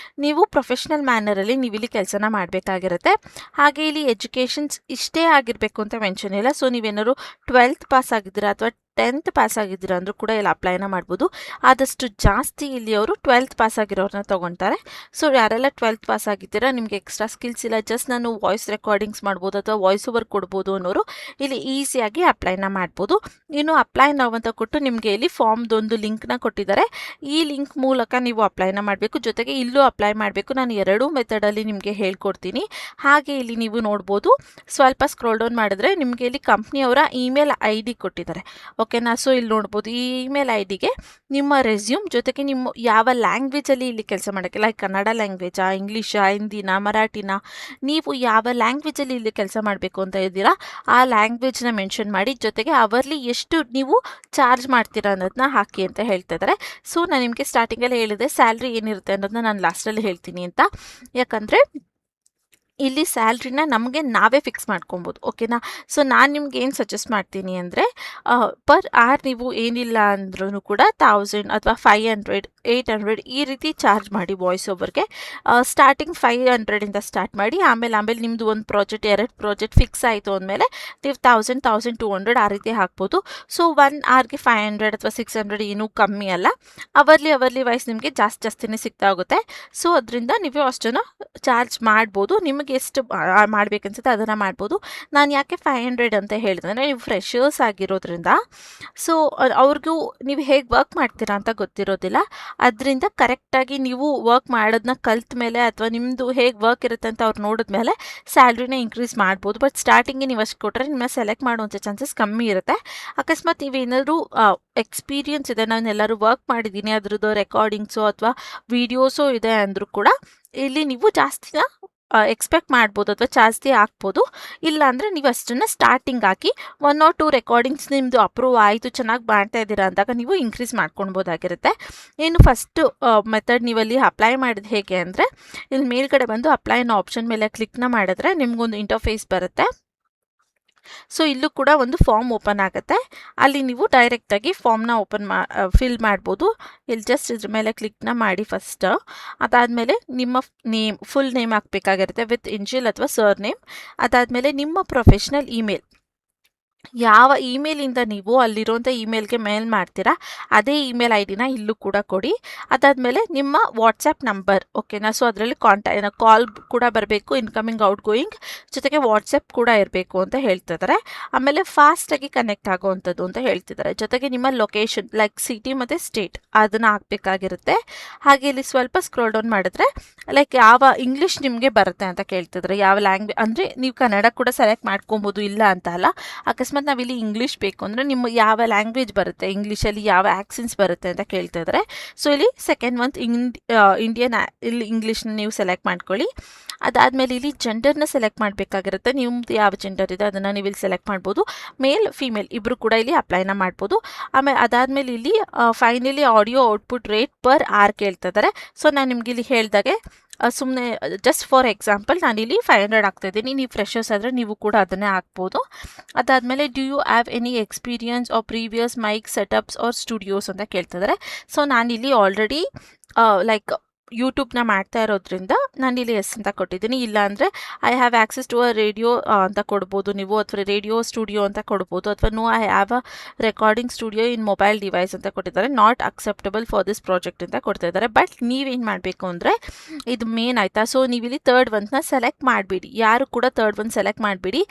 ನೀವು ಪ್ರೊಫೆಷ್ನಲ್ ಮ್ಯಾನರಲ್ಲಿ ನೀವು ಇಲ್ಲಿ ಕೆಲಸನ ಮಾಡಬೇಕಾಗಿರುತ್ತೆ. ಹಾಗೆ ಇಲ್ಲಿ ಎಜುಕೇಷನ್ಸ್ ಇಷ್ಟೇ ಆಗಿರಬೇಕು ಅಂತ ಮೆನ್ಷನ್ ಇಲ್ಲ. ಸೊ ನೀವೇನಾದ್ರು 12th ಪಾಸ್ ಆಗಿದ್ದೀರಾ ಅಥವಾ 10th ಪಾಸ್ ಆಗಿದ್ದೀರಾ ಅಂದರೂ ಕೂಡ ಇಲ್ಲಿ ಅಪ್ಲೈನ ಮಾಡ್ಬೋದು. ಆದಷ್ಟು ಜಾಸ್ತಿ ಇಲ್ಲಿ ಅವರು 12th ಪಾಸ್ ಆಗಿರೋರನ್ನ ತೊಗೊತಾರೆ. ಸೊ ಯಾರೆಲ್ಲ 12th ಪಾಸ್ ಆಗಿದ್ದೀರಾ, ನಿಮಗೆ ಎಕ್ಸ್ಟ್ರಾ ಸ್ಕಿಲ್ಸ್ ಇಲ್ಲ, ಜಸ್ಟ್ ನಾನು ವಾಯ್ಸ್ ರೆಕಾರ್ಡಿಂಗ್ಸ್ ಮಾಡ್ಬೋದು ಅಥವಾ ವಾಯ್ಸ್ ಓವರ್ ಕೊಡ್ಬೋದು ಅನ್ನೋರು ಇಲ್ಲಿ ಈಸಿಯಾಗಿ ಅಪ್ಲೈನ ಮಾಡ್ಬೋದು. ಇನ್ನು ಅಪ್ಲೈ ನಾವು ಅಂತ ಕೊಟ್ಟು ನಿಮಗೆ ಇಲ್ಲಿ ಫಾರ್ಮ್ದೊಂದು ಲಿಂಕ್ನ ಕೊಟ್ಟಿದ್ದಾರೆ. ಈ ಲಿಂಕ್ ಮೂಲಕ ನೀವು ಅಪ್ಲೈನ ಮಾಡಬೇಕು. ಜೊತೆಗೆ ಇಲ್ಲೂ ಅಪ್ಲೈ ಮಾಡಬೇಕು. ನಾನು ಎರಡೂ ಮೆಥಡಲ್ಲಿ ನಿಮಗೆ ಹೇಳ್ಕೊಡ್ತೀನಿ. ಹಾಗೆ ಇಲ್ಲಿ ನೀವು ನೋಡ್ಬೋದು, ಸ್ವಲ್ಪ ಸ್ಕ್ರೋಲ್ ಡೌನ್ ಮಾಡಿದ್ರೆ ನಿಮಗೆ ಇಲ್ಲಿ ಕಂಪ್ನಿಯವರ ಇಮೇಲ್ ID ಕೊಟ್ಟಿದ್ದಾರೆ. ಓಕೆನಾ. ಸೊ ಇಲ್ಲಿ ನೋಡ್ಬೋದು ಈ ಇಮೇಲ್ ಐ ಡಿಗೆ ನಿಮ್ಮ ರೆಸ್ಯೂಮ್ ಜೊತೆಗೆ ನಿಮ್ಮ ಯಾವ ಲ್ಯಾಂಗ್ವೇಜಲ್ಲಿ ಇಲ್ಲಿ ಕೆಲಸ ಮಾಡೋಕ್ಕೆ, ಲೈಕ್ ಕನ್ನಡ ಲ್ಯಾಂಗ್ವೇಜಾ, ಇಂಗ್ಲೀಷಾ, ಹಿಂದಿನ, ಮರಾಠಿನ, ನೀವು ಯಾವ ಲ್ಯಾಂಗ್ವೇಜಲ್ಲಿ ಇಲ್ಲಿ ಕೆಲಸ ಮಾಡಬೇಕು ಅಂತ ಇದ್ದೀರಾ ಆ ಲ್ಯಾಂಗ್ವೇಜ್ನ ಮೆನ್ಷನ್ ಮಾಡಿ, ಜೊತೆಗೆ ಅವರ್ಲಿ ಎಷ್ಟು ನೀವು ಚಾರ್ಜ್ ಮಾಡ್ತೀರಾ ಅನ್ನೋದನ್ನ ಹಾಕಿ ಅಂತ ಹೇಳ್ತಾ ಇದ್ದಾರೆ. ಸೊ ನಾನು ನಿಮಗೆ ಸ್ಟಾರ್ಟಿಂಗಲ್ಲೇ ಹೇಳಿದೆ ಸ್ಯಾಲ್ರಿ ಏನಿರುತ್ತೆ ಅನ್ನೋದನ್ನ ನಾನು ಲಾಸ್ಟಲ್ಲಿ ಹೇಳ್ತೀನಿ ಅಂತ. ಯಾಕಂದರೆ ಇಲ್ಲಿ ಸ್ಯಾಲ್ರಿನ ನಮಗೆ ನಾವೇ ಫಿಕ್ಸ್ ಮಾಡ್ಕೊಬೋದು, ಓಕೆನಾ. ಸೊ ನಾನು ನಿಮ್ಗೆ ಏನು ಸಜೆಸ್ಟ್ ಮಾಡ್ತೀನಿ ಅಂದರೆ ಪರ್ ಆರ್ ನೀವು ಏನಿಲ್ಲ ಅಂದ್ರೂ ಕೂಡ 1000 ಅಥವಾ 500, 800 ಈ ರೀತಿ ಚಾರ್ಜ್ ಮಾಡಿ ವಾಯ್ಸ್ ಓವರ್ಗೆ. ಸ್ಟಾರ್ಟಿಂಗ್ 500ಇಂದ ಸ್ಟಾರ್ಟ್ ಮಾಡಿ, ಆಮೇಲೆ ನಿಮ್ಮದು ಒಂದು ಪ್ರಾಜೆಕ್ಟ್ 2 ಪ್ರಾಜೆಕ್ಟ್ ಫಿಕ್ಸ್ ಆಯಿತು ಅಂದಮೇಲೆ ನೀವು 1000, 1200 ಆ ರೀತಿ ಹಾಕ್ಬೋದು. ಸೊ 1 ಅವರ್ಗೆ 500 ಅಥವಾ 600 ಏನೂ ಕಮ್ಮಿ ಅಲ್ಲ. ಅವರ್ಲಿ ವೈಸ್ ನಿಮಗೆ ಜಾಸ್ತಿನೇ ಸಿಗ್ತಾ ಹೋಗುತ್ತೆ. ಸೊ ಅದರಿಂದ ನೀವು ಅಷ್ಟನ್ನು ಚಾರ್ಜ್ ಮಾಡ್ಬೋದು. ನಿಮಗೆ ಎಷ್ಟು ಮಾಡ್ಬೇಕನ್ಸುತ್ತೆ ಅದನ್ನು ಮಾಡ್ಬೋದು. ನಾನು ಯಾಕೆ 500 ಅಂತ ಹೇಳಿದೆ ಅಂದರೆ ನೀವು ಫ್ರೆಷರ್ಸ್ ಆಗಿರೋದ್ರಿಂದ ಸೊ ಅವ್ರಿಗೂ ನೀವು ಹೇಗೆ ವರ್ಕ್ ಮಾಡ್ತೀರಾ ಅಂತ ಗೊತ್ತಿರೋದಿಲ್ಲ. ಅದರಿಂದ ಕರೆಕ್ಟಾಗಿ ನೀವು ವರ್ಕ್ ಮಾಡೋದನ್ನ ಕಲ್ತ ಮೇಲೆ ಅಥವಾ ನಿಮ್ಮದು ಹೇಗೆ ವರ್ಕ್ ಇರುತ್ತೆ ಅಂತ ಅವ್ರು ನೋಡಿದ್ಮೇಲೆ ಸ್ಯಾಲ್ರಿನ ಇನ್ಕ್ರೀಸ್ ಮಾಡ್ಬೋದು. ಬಟ್ ಸ್ಟಾರ್ಟಿಂಗಿಗೆ ನೀವು ಅಷ್ಟು ಕೊಟ್ಟರೆ ನಿಮ್ಮನ್ನ ಸೆಲೆಕ್ಟ್ ಮಾಡುವಂಥ ಚಾನ್ಸಸ್ ಕಮ್ಮಿ ಇರುತ್ತೆ. ಅಕಸ್ಮಾತ್ ನೀವೇನಾದರೂ ಎಕ್ಸ್ಪೀರಿಯನ್ಸ್ ಇದೆ, ನಾನು ಎಲ್ಲರೂ ವರ್ಕ್ ಮಾಡಿದ್ದೀನಿ, ಅದ್ರದ್ದು ರೆಕಾರ್ಡಿಂಗ್ಸು ಅಥವಾ ವೀಡಿಯೋಸು ಇದೆ ಅಂದರೂ ಕೂಡ ಇಲ್ಲಿ ನೀವು ಜಾಸ್ತಿನ ಎಕ್ಸ್ಪೆಕ್ಟ್ ಮಾಡ್ಬೋದು ಅಥವಾ ಜಾಸ್ತಿ ಹಾಕ್ಬೋದು. ಇಲ್ಲ ಅಂದರೆ ನೀವು ಅಷ್ಟನ್ನು ಸ್ಟಾರ್ಟಿಂಗ್ ಹಾಕಿ 1 or 2 ರೆಕಾರ್ಡಿಂಗ್ಸ್ ನಿಮ್ಮದು ಅಪ್ರೂವ್ ಆಯಿತು, ಚೆನ್ನಾಗಿ ಮಾಡ್ತಾ ಇದ್ದೀರಾ ಅಂದಾಗ ನೀವು ಇನ್ಕ್ರೀಸ್ ಮಾಡ್ಕೊಳ್ಬೋದಾಗಿರುತ್ತೆ. ಇನ್ನು ಫಸ್ಟು ಮೆಥಡ್ ನೀವಲ್ಲಿ ಅಪ್ಲೈ ಮಾಡಿದ ಹೇಗೆ ಅಂದರೆ ಇಲ್ಲಿ ಮೇಲ್ಗಡೆ ಬಂದು ಅಪ್ಲೈ ಅನ್ನೋ ಆಪ್ಷನ್ ಮೇಲೆ ಕ್ಲಿಕ್ನ ಮಾಡಿದ್ರೆ ನಿಮಗೊಂದು ಇಂಟರ್ಫೇಸ್ ಬರುತ್ತೆ. ಸೊ ಇಲ್ಲೂ ಕೂಡ ಒಂದು ಫಾರ್ಮ್ ಓಪನ್ ಆಗುತ್ತೆ. ಅಲ್ಲಿ ನೀವು ಡೈರೆಕ್ಟಾಗಿ ಫಾರ್ಮ್ನ ಫಿಲ್ ಮಾಡ್ಬೋದು. ಇಲ್ಲಿ ಜಸ್ಟ್ ಇದ್ರ ಮೇಲೆ ಕ್ಲಿಕ್ನ ಮಾಡಿ ಫಸ್ಟ್. ಅದಾದಮೇಲೆ ನಿಮ್ಮ ಫುಲ್ ನೇಮ್ ಹಾಕಬೇಕಾಗಿರುತ್ತೆ ವಿತ್ ಇನ್ಷಿಯಲ್ ಅಥವಾ ಸರ್ ನೇಮ್. ಅದಾದಮೇಲೆ ನಿಮ್ಮ ಪ್ರೊಫೆಷ್ನಲ್ ಇಮೇಲ್, ಯಾವ ಇಮೇಲಿಂದ ನೀವು ಅಲ್ಲಿರುವಂಥ ಇಮೇಲ್ಗೆ ಮೇಲ್ ಮಾಡ್ತೀರಾ ಅದೇ ಇಮೇಲ್ ಐ ಡಿನ ಇಲ್ಲೂ ಕೂಡ ಕೊಡಿ. ಅದಾದಮೇಲೆ ನಿಮ್ಮ ವಾಟ್ಸಪ್ ನಂಬರ್, ಓಕೆನಾ. ಸೊ ಅದರಲ್ಲಿ ಕಾಲ್ ಕೂಡ ಬರಬೇಕು, ಇನ್ಕಮಿಂಗ್ ಔಟ್ ಗೋಯಿಂಗ್, ಜೊತೆಗೆ ವಾಟ್ಸಪ್ ಕೂಡ ಇರಬೇಕು ಅಂತ ಹೇಳ್ತಿದ್ದಾರೆ. ಆಮೇಲೆ ಫಾಸ್ಟಾಗಿ ಕನೆಕ್ಟ್ ಆಗೋವಂಥದ್ದು ಅಂತ ಹೇಳ್ತಿದ್ದಾರೆ. ಜೊತೆಗೆ ನಿಮ್ಮ ಲೊಕೇಶನ್ ಲೈಕ್ ಸಿಟಿ ಮತ್ತು ಸ್ಟೇಟ್ ಅದನ್ನು ಹಾಕಬೇಕಾಗಿರುತ್ತೆ. ಹಾಗೆ ಇಲ್ಲಿ ಸ್ವಲ್ಪ ಸ್ಕ್ರೋಲ್ ಡೌನ್ ಮಾಡಿದ್ರೆ ಲೈಕ್ ಯಾವ ಇಂಗ್ಲೀಷ್ ನಿಮಗೆ ಬರುತ್ತೆ ಅಂತ ಕೇಳ್ತಿದ್ದಾರೆ, ಯಾವ ಲ್ಯಾಂಗ್ವೇಜ್ ಅಂದರೆ ನೀವು ಕನ್ನಡ ಕೂಡ ಸೆಲೆಕ್ಟ್ ಮಾಡ್ಕೊಬೋದು, ಇಲ್ಲ ಅಂತ ಅಲ್ಲ. ಅಕಸ್ಮಾತ್ ನಾವಿಲ್ಲಿ ಇಂಗ್ಲೀಷ್ ಬೇಕು ಅಂದರೆ ನಿಮ್ಮ ಯಾವ ಲ್ಯಾಂಗ್ವೇಜ್ ಬರುತ್ತೆ, ಇಂಗ್ಲೀಷಲ್ಲಿ ಯಾವ ಆ್ಯಕ್ಸೆಂಟ್ಸ್ ಬರುತ್ತೆ ಅಂತ ಕೇಳ್ತಿದ್ದಾರೆ. ಸೊ ಇಲ್ಲಿ ಸೆಕೆಂಡ್ ಮಂತ್ ಇಂಡಿಯನ್ ಇಲ್ಲಿ ಇಂಗ್ಲೀಷ್ನ ನೀವು ಸೆಲೆಕ್ಟ್ ಮಾಡ್ಕೊಳ್ಳಿ. ಅದಾದಮೇಲೆ ಇಲ್ಲಿ ಜೆಂಡರ್ನ ಸೆಲೆಕ್ಟ್ ಮಾಡಬೇಕಾಗಿರುತ್ತೆ. ನಿಮ್ಮದು ಯಾವ ಜೆಂಡರ್ ಇದೆ ಅದನ್ನು ನೀವು ಇಲ್ಲಿ ಸೆಲೆಕ್ಟ್ ಮಾಡ್ಬೋದು. ಮೇಲ್ ಫಿಮೇಲ್ ಇಬ್ಬರು ಕೂಡ ಇಲ್ಲಿ ಅಪ್ಲೈನ ಮಾಡ್ಬೋದು. ಆಮೇಲೆ ಅದಾದಮೇಲೆ ಇಲ್ಲಿ finally audio output rate per hour ಕೇಳ್ತಿದ್ದಾರೆ. ಸೊ ನಾನು ನಿಮ್ಗೆ ಇಲ್ಲಿ ಹೇಳ್ದಾಗೆ ಸುಮ್ಮನೆ ಜಸ್ಟ್ ಫಾರ್ ಎಕ್ಸಾಂಪಲ್ ನಾನಿಲ್ಲಿ 500 ಹಾಕ್ತಾಯಿದ್ದೀನಿ. ನೀವು ಫ್ರೆಷರ್ಸ್ ಆದರೆ ನೀವು ಕೂಡ ಅದನ್ನೇ ಹಾಕ್ಬೋದು. ಅದಾದಮೇಲೆ do you have any experience or previous mic setups or studios ಅಂತ ಕೇಳ್ತಿದ್ದಾರೆ. ಸೊ ನಾನಿಲ್ಲಿ ಆಲ್ರೆಡಿ ಲೈಕ್ ಯೂಟ್ಯೂಬ್ನ ಮಾಡ್ತಾ ಇರೋದ್ರಿಂದ ನಾನಿಲ್ಲಿ ಎಸ್ ಅಂತ ಕೊಟ್ಟಿದ್ದೀನಿ. ಇಲ್ಲ ಅಂದರೆ I have access to a radio ಅಂತ ಕೊಡ್ಬೋದು ನೀವು, ಅಥವಾ ರೇಡಿಯೋ ಸ್ಟುಡಿಯೋ ಅಂತ ಕೊಡ್ಬೋದು, ಅಥವಾ no I have a recording studio in mobile device ಅಂತ ಕೊಟ್ಟಿದ್ದಾರೆ. Not acceptable for this project ಅಂತ ಕೊಡ್ತಾ ಇದ್ದಾರೆ. ಬಟ್ ನೀವೇನು ಮಾಡಬೇಕು ಅಂದರೆ ಇದು ಮೇನ್ ಆಯಿತಾ. ಸೊ ನೀವಿಲ್ಲಿ ಥರ್ಡ್ ಒನ್ನ ಸೆಲೆಕ್ಟ್ ಮಾಡಿಬಿಡಿ, ಯಾರು ಕೂಡ ಥರ್ಡ್ ಒನ್ ಸೆಲೆಕ್ಟ್ ಮಾಡಿಬಿಡಿ.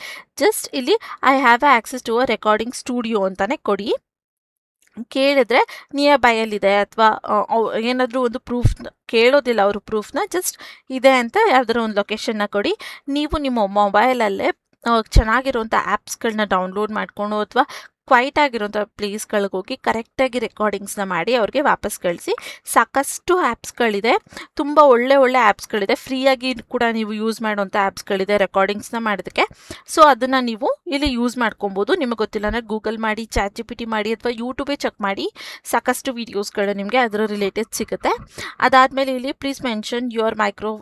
ಜಸ್ಟ್ ಇಲ್ಲಿ I have a access to a recording studio ಅಂತಲೇ ಕೊಡಿ. ಕೇಳಿದ್ರೆ ನಿಯರ್ ಬೈಯಲ್ಲಿದೆ ಅಥವಾ ಏನಾದರೂ ಒಂದು ಪ್ರೂಫ್ ಕೇಳೋದಿಲ್ಲ, ಅವರು ಪ್ರೂಫ್ನ ಜಸ್ಟ್ ಇದೆ ಅಂತ ಯಾವ್ದಾದ್ರು ಒಂದು ಲೊಕೇಶನ್ನ ಕೊಡಿ. ನೀವು ನಿಮ್ಮ ಮೊಬೈಲಲ್ಲೇ ಚೆನ್ನಾಗಿರುವಂಥ ಆ್ಯಪ್ಸ್ಗಳನ್ನ ಡೌನ್ಲೋಡ್ ಮಾಡಿಕೊಂಡು ಅಥವಾ ಕ್ವೈಟ್ ಆಗಿರೋಂಥ ಪ್ಲೇಸ್ಗಳಿಗೆ ಹೋಗಿ ಕರೆಕ್ಟಾಗಿ ರೆಕಾರ್ಡಿಂಗ್ಸ್ನ ಮಾಡಿ ಅವ್ರಿಗೆ ವಾಪಸ್ ಕಳಿಸಿ. ಸಾಕಷ್ಟು ಆ್ಯಪ್ಸ್ಗಳಿದೆ, ತುಂಬ ಒಳ್ಳೆ ಆ್ಯಪ್ಸ್ಗಳಿದೆ, ಫ್ರೀಯಾಗಿ ಕೂಡ ನೀವು ಯೂಸ್ ಮಾಡುವಂಥ ಆ್ಯಪ್ಸ್ಗಳಿದೆ ರೆಕಾರ್ಡಿಂಗ್ಸ್ನ ಮಾಡೋದಕ್ಕೆ. ಸೊ ಅದನ್ನು ನೀವು ಇಲ್ಲಿ ಯೂಸ್ ಮಾಡ್ಕೊಬೋದು. ನಿಮಗೆ ಗೊತ್ತಿಲ್ಲ ಅಂದರೆ ಗೂಗಲ್ ಮಾಡಿ, ChatGPT ಮಾಡಿ, ಅಥವಾ ಯೂಟ್ಯೂಬೇ ಚೆಕ್ ಮಾಡಿ, ಸಾಕಷ್ಟು ವೀಡಿಯೋಸ್ಗಳು ನಿಮಗೆ ಅದರ ರಿಲೇಟೆಡ್ ಸಿಗುತ್ತೆ. ಅದಾದಮೇಲೆ ಇಲ್ಲಿ please mention your micro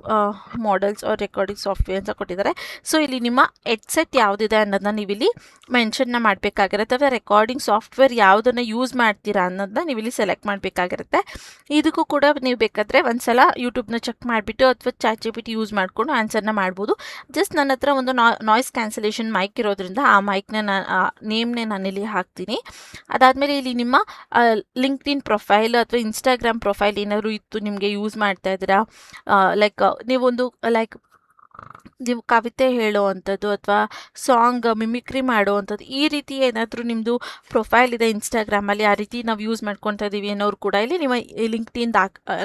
models or recording software ಅಂತ ಕೊಟ್ಟಿದ್ದಾರೆ. ಸೊ ಇಲ್ಲಿ ನಿಮ್ಮ ಹೆಡ್ಸೆಟ್ ಯಾವುದಿದೆ ಅನ್ನೋದನ್ನ ನೀವು ಇಲ್ಲಿ ಮೆನ್ಷನ್ನ ಮಾಡಬೇಕಾಗಿರುತ್ತೆ. ರೆಕಾರ್ಡಿಂಗ್ ಸಾಫ್ಟ್ವೇರ್ ಯಾವುದನ್ನು ಯೂಸ್ ಮಾಡ್ತೀರಾ ಅನ್ನೋದನ್ನ ನೀವು ಇಲ್ಲಿ ಸೆಲೆಕ್ಟ್ ಮಾಡಬೇಕಾಗಿರುತ್ತೆ. ಇದಕ್ಕೂ ಕೂಡ ನೀವು ಬೇಕಾದರೆ ಒಂದ್ಸಲ ಯೂಟ್ಯೂಬ್ನ ಚೆಕ್ ಮಾಡಿಬಿಟ್ಟು ಅಥವಾ ChatGPT ಯೂಸ್ ಮಾಡಿಕೊಂಡು ಆನ್ಸರ್ನ ಮಾಡ್ಬೋದು. ಜಸ್ಟ್ ನನ್ನ ಹತ್ರ ಒಂದು ನಾಯ್ಸ್ ಕ್ಯಾನ್ಸಲೇಷನ್ ಮೈಕ್ ಇರೋದ್ರಿಂದ ಆ ಮೈಕ್ನ ನೇಮ್ನೇ ನಾನಿಲ್ಲಿ ಹಾಕ್ತೀನಿ. ಅದಾದಮೇಲೆ ಇಲ್ಲಿ ನಿಮ್ಮ ಲಿಂಕ್ಡ್ಇನ್ ಪ್ರೊಫೈಲ್ ಅಥವಾ ಇನ್ಸ್ಟಾಗ್ರಾಮ್ ಪ್ರೊಫೈಲ್ ಏನಾದರೂ ಇತ್ತು ನಿಮಗೆ ಯೂಸ್ ಮಾಡ್ತಾ ಇದ್ದೀರಾ, ಲೈಕ್ ನೀವೊಂದು ಲೈಕ್ ನೀವು ಕವಿತೆ ಹೇಳೋವಂಥದ್ದು ಅಥವಾ ಸಾಂಗ್ ಮಿಮಿಕ್ರಿ ಮಾಡೋವಂಥದ್ದು ಈ ರೀತಿ ಏನಾದರೂ ನಿಮ್ಮದು ಪ್ರೊಫೈಲ್ ಇದೆ ಇನ್ಸ್ಟಾಗ್ರಾಮಲ್ಲಿ, ಆ ರೀತಿ ನಾವು ಯೂಸ್ ಮಾಡ್ಕೊತಾ ಇದ್ದೀವಿ ಅನ್ನೋರು ಕೂಡ ಇಲ್ಲಿ ನೀವು ಲಿಂಕ್ಡ್ಇನ್ದು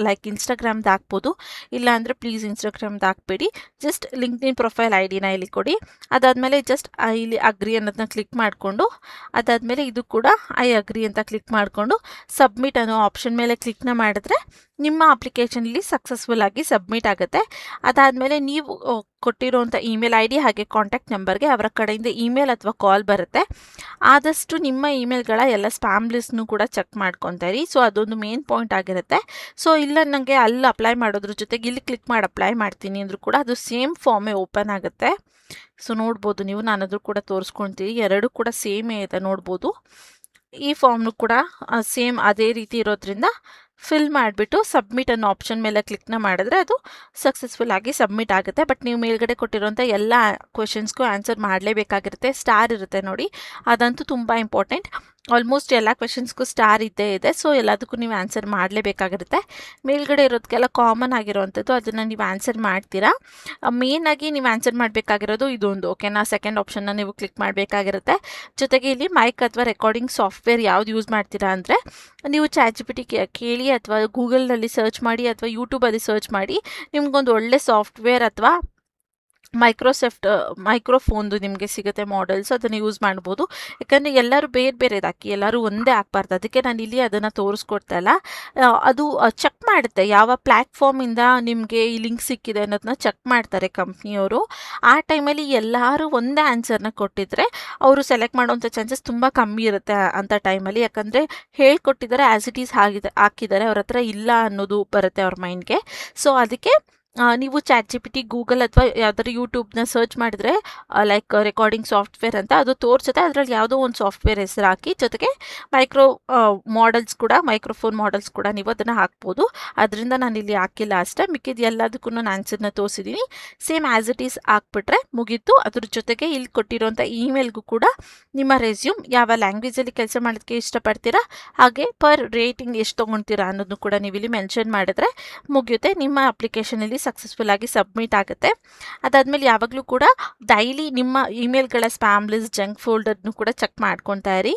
ಲೈಕ್ ಇನ್ಸ್ಟಾಗ್ರಾಮ್ದು ಹಾಕ್ಬೋದು. ಇಲ್ಲಾಂದರೆ ಪ್ಲೀಸ್ ಇನ್ಸ್ಟಾಗ್ರಾಮ್ದು ಹಾಕ್ಬೇಡಿ. ಜಸ್ಟ್ ಲಿಂಕ್ಡ್ಇನ್ ಪ್ರೊಫೈಲ್ ಐ ಡಿನ ಇಲ್ಲಿ ಕೊಡಿ. ಅದಾದಮೇಲೆ ಜಸ್ಟ್ ಇಲ್ಲಿ ಅಗ್ರಿ ಅನ್ನೋದನ್ನ ಕ್ಲಿಕ್ ಮಾಡಿಕೊಂಡು, ಅದಾದಮೇಲೆ ಇದು ಕೂಡ ಐ ಅಗ್ರಿ ಅಂತ ಕ್ಲಿಕ್ ಮಾಡಿಕೊಂಡು ಸಬ್ಮಿಟ್ ಅನ್ನೋ ಆಪ್ಷನ್ ಮೇಲೆ ಕ್ಲಿಕ್ನ ಮಾಡಿದ್ರೆ ನಿಮ್ಮ ಅಪ್ಲಿಕೇಶನಲ್ಲಿ ಸಕ್ಸಸ್ಫುಲ್ ಆಗಿ ಸಬ್ಮಿಟ್ ಆಗುತ್ತೆ. ಅದಾದಮೇಲೆ ನೀವು ಕೊಟ್ಟಿರೋಂಥ ಇಮೇಲ್ ಐ ಡಿ ಹಾಗೆ ಕಾಂಟ್ಯಾಕ್ಟ್ ನಂಬರ್ಗೆ ಅವರ ಕಡೆಯಿಂದ ಇಮೇಲ್ ಅಥವಾ ಕಾಲ್ ಬರುತ್ತೆ. ಆದಷ್ಟು ನಿಮ್ಮ ಇಮೇಲ್ಗಳ ಎಲ್ಲ ಸ್ಪ್ಯಾಮ್ ಲಿಸ್ಟ್ನು ಕೂಡ ಚೆಕ್ ಮಾಡ್ಕೊತಾ ಇರಿ. ಸೊ ಅದೊಂದು ಮೇನ್ ಪಾಯಿಂಟ್ ಆಗಿರುತ್ತೆ. ಸೊ ಇಲ್ಲ ನನಗೆ ಅಲ್ಲಿ ಅಪ್ಲೈ ಮಾಡೋದ್ರ ಜೊತೆಗೆ ಇಲ್ಲಿ ಕ್ಲಿಕ್ ಮಾಡಿ ಅಪ್ಲೈ ಮಾಡ್ತೀನಿ ಅಂದರೂ ಕೂಡ ಅದು ಸೇಮ್ ಫಾರ್ಮೇ ಓಪನ್ ಆಗುತ್ತೆ. ಸೊ ನೋಡ್ಬೋದು ನೀವು, ನಾನದು ಕೂಡ ತೋರಿಸ್ಕೊಳ್ತೀನಿ, ಎರಡು ಕೂಡ ಸೇಮೇ ಇದೆ ನೋಡ್ಬೋದು. ಈ ಫಾರ್ಮ್ನು ಕೂಡ ಸೇಮ್ ಅದೇ ರೀತಿ ಇರೋದ್ರಿಂದ ಫಿಲ್ ಮಾಡಿಬಿಟ್ಟು ಸಬ್ಮಿಟ್ ಅನ್ನೋ ಆಪ್ಷನ್ ಮೇಲೆ ಕ್ಲಿಕ್ನ ಮಾಡಿದ್ರೆ ಅದು ಸಕ್ಸಸ್ಫುಲ್ ಆಗಿ ಸಬ್ಮಿಟ್ ಆಗುತ್ತೆ. ಬಟ್ ನೀವು ಮೇಲ್ಗಡೆ ಕೊಟ್ಟಿರೋಂಥ ಎಲ್ಲ ಕ್ವೆಶನ್ಸ್ಗೂ ಆನ್ಸರ್ ಮಾಡಲೇಬೇಕಾಗಿರುತ್ತೆ. ಸ್ಟಾರ್ ಇರುತ್ತೆ ನೋಡಿ, ಅದಂತೂ ತುಂಬ ಇಂಪಾರ್ಟೆಂಟ್. ಆಲ್ಮೋಸ್ಟ್ ಎಲ್ಲ ಕ್ವೆಶನ್ಸ್ಗೂ ಸ್ಟಾರ್ ಇದ್ದೇ ಇದೆ. ಸೊ ಎಲ್ಲದಕ್ಕೂ ನೀವು ಆನ್ಸರ್ ಮಾಡಲೇಬೇಕಾಗಿರುತ್ತೆ. ಮೇಲ್ಗಡೆ ಇರೋದಕ್ಕೆಲ್ಲ ಕಾಮನ್ ಆಗಿರೋವಂಥದ್ದು ಅದನ್ನು ನೀವು ಆನ್ಸರ್ ಮಾಡ್ತೀರಾ. ಮೇಯ್ನಾಗಿ ನೀವು ಆನ್ಸರ್ ಮಾಡಬೇಕಾಗಿರೋದು ಇದೊಂದು, ಓಕೆನಾ. ಸೆಕೆಂಡ್ ಆಪ್ಷನ್ನ ನೀವು ಕ್ಲಿಕ್ ಮಾಡಬೇಕಾಗಿರುತ್ತೆ. ಜೊತೆಗೆ ಇಲ್ಲಿ ಮೈಕ್ ಅಥವಾ ರೆಕಾರ್ಡಿಂಗ್ ಸಾಫ್ಟ್ವೇರ್ ಯಾವ್ದು ಯೂಸ್ ಮಾಡ್ತೀರಾ ಅಂದರೆ ನೀವು ChatGPT ಕೇಳಿ ಅಥವಾ ಗೂಗಲ್ನಲ್ಲಿ ಸರ್ಚ್ ಮಾಡಿ ಅಥವಾ ಯೂಟ್ಯೂಬಲ್ಲಿ ಸರ್ಚ್ ಮಾಡಿ ನಿಮ್ಗೊಂದು ಒಳ್ಳೆ ಸಾಫ್ಟ್ವೇರ್ ಅಥವಾ ಮೈಕ್ರೋಫೋನ್ದು ನಿಮಗೆ ಸಿಗುತ್ತೆ ಮಾಡೆಲ್ಸ್, ಅದನ್ನು ಯೂಸ್ ಮಾಡ್ಬೋದು. ಯಾಕಂದರೆ ಎಲ್ಲರೂ ಬೇರೆ ಬೇರೆದು ಹಾಕಿ ಎಲ್ಲರೂ ಒಂದೇ ಹಾಕ್ಬಾರ್ದು. ಅದಕ್ಕೆ ನಾನು ಇಲ್ಲಿ ಅದನ್ನು ತೋರಿಸ್ಕೊಡ್ತಾ ಇಲ್ಲ. ಅದು ಚೆಕ್ ಮಾಡುತ್ತೆ ಯಾವ ಪ್ಲ್ಯಾಟ್ಫಾರ್ಮಿಂದ ನಿಮಗೆ ಈ ಲಿಂಕ್ ಸಿಕ್ಕಿದೆ ಅನ್ನೋದನ್ನ ಚೆಕ್ ಮಾಡ್ತಾರೆ ಕಂಪ್ನಿಯವರು. ಆ ಟೈಮಲ್ಲಿ ಎಲ್ಲರೂ ಒಂದೇ ಆನ್ಸರ್ನ ಕೊಟ್ಟಿದ್ರೆ ಅವರು ಸೆಲೆಕ್ಟ್ ಮಾಡೋವಂಥ ಚಾನ್ಸಸ್ ತುಂಬ ಕಮ್ಮಿ ಇರುತ್ತೆ ಅಂಥ ಟೈಮಲ್ಲಿ. ಯಾಕಂದರೆ ಹೇಳ್ಕೊಟ್ಟಿದ್ದಾರೆ ಆ್ಯಸ್ ಇಟ್ ಈಸ್ ಹಾಕಿದ್ದಾರೆ, ಅವ್ರ ಹತ್ರ ಇಲ್ಲ ಅನ್ನೋದು ಬರುತ್ತೆ ಅವ್ರ ಮೈಂಡ್ಗೆ. ಸೊ ಅದಕ್ಕೆ ನೀವು ChatGPT, ಗೂಗಲ್ ಅಥವಾ ಯಾವ್ದಾದ್ರು ಯೂಟ್ಯೂಬ್ನ ಸರ್ಚ್ ಮಾಡಿದ್ರೆ ಲೈಕ್ ರೆಕಾರ್ಡಿಂಗ್ ಸಾಫ್ಟ್ವೇರ್ ಅಂತ ಅದು ತೋರಿಸುತ್ತೆ. ಅದರಲ್ಲಿ ಯಾವುದೋ ಒಂದು ಸಾಫ್ಟ್ವೇರ್ ಹೆಸರು ಹಾಕಿ ಜೊತೆಗೆ ಮೈಕ್ರೋಫೋನ್ ಮಾಡೆಲ್ಸ್ ಕೂಡ ನೀವು ಅದನ್ನು ಹಾಕ್ಬೋದು. ಅದರಿಂದ ನಾನು ಇಲ್ಲಿ ಹಾಕಿಲ್ಲ ಅಷ್ಟೇ. ಮಿಕ್ಕಿದ ಎಲ್ಲದಕ್ಕೂ ನಾನು ಆನ್ಸರ್ನ ತೋರಿಸಿದ್ದೀನಿ. ಸೇಮ್ ಆ್ಯಸ್ ಇಟ್ ಈಸ್ ಹಾಕ್ಬಿಟ್ರೆ ಮುಗೀತು. ಅದ್ರ ಜೊತೆಗೆ ಇಲ್ಲಿ ಕೊಟ್ಟಿರೋಂಥ ಇಮೇಲ್ಗೂ ಕೂಡ ನಿಮ್ಮ ರೆಸ್ಯೂಮ್ ಯಾವ ಲ್ಯಾಂಗ್ವೇಜಲ್ಲಿ ಕೆಲಸ ಮಾಡೋದಕ್ಕೆ ಇಷ್ಟಪಡ್ತೀರಾ ಹಾಗೆ ಪರ್ ರೇಟಿಂಗ್ ಎಷ್ಟು ತೊಗೊಳ್ತೀರಾ ಅನ್ನೋದನ್ನು ಕೂಡ ನೀವು ಇಲ್ಲಿ ಮೆನ್ಷನ್ ಮಾಡಿದ್ರೆ ಮುಗಿಯುತ್ತೆ. ನಿಮ್ಮ ಅಪ್ಲಿಕೇಶನಲ್ಲಿ ಸಕ್ಸಸ್ಫುಲ್ ಆಗಿ ಸಬ್ಮಿಟ್ ಆಗುತ್ತೆ. ಅದಾದಮೇಲೆ ಯಾವಾಗಲೂ ಕೂಡ ಡೈಲಿ ನಿಮ್ಮ ಇಮೇಲ್ಗಳ ಸ್ಪ್ಯಾಮ್ ಲಿಸ್ಟ್, ಜಂಕ್ ಫೋಲ್ಡರ್ನು ಕೂಡ ಚೆಕ್ ಮಾಡ್ಕೊತಾ ಇರಿ.